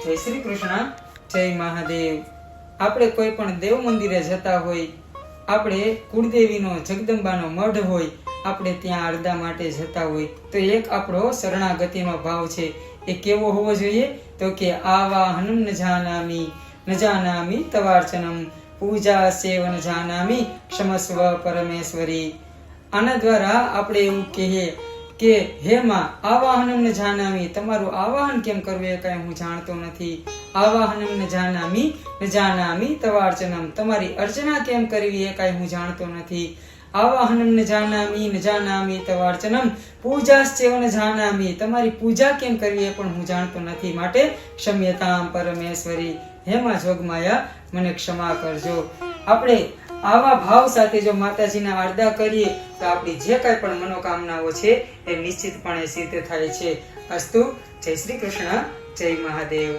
જય શ્રી કૃષ્ણ, જય મહાદેવ। આપણે કોઈ પણ દેવ મંદિરે જતા હોય, આપણે કુળદેવીનો જગદંબાનો મઢ હોય, આપણે ત્યાં અરદા માટે જતા હોય તો એક આપણો શરણાગતિનો ભાવ છે એ કેવો હોવો જોઈએ? તો કે આવાહનમ ન જાનામી તવાર્ચનમ પૂજા સેવન જાનામી ક્ષમસ્વ પરમેશ્વરી। આના દ્વારા આપણે એવું કહીએ કે હે માં, આવાહનમ ન જાનામી, તમારું આવાહન કેમ કરવું એ કાંઈ હું જાણતો નથી। આવાહનમ ન જાનામી તવાર્ચનમ, તમારી અર્ચના કેમ કરવી એ કાંઈ હું જાણતો નથી। આવાહનમ ન જાનામી તવાર્ચનમ પૂજાશ્ચેવ ન જાનામી, તમારી પૂજા કેમ કરવી એ પણ હું જાણતો નથી, માટે ક્ષમ્યતામ પરમેશ્વરી, હે માં જોગમાયા મને ક્ષમા કરજો। આપણે આવા ભાવ સાથે જો માતાજીના આરડા કરીએ તો આપણી જે કાંઈ પણ મનોકામનાઓ છે એ નિશ્ચિતપણે સિદ્ધ થાય છે। અસ્તુ, જય શ્રી કૃષ્ણ, જય મહાદેવ।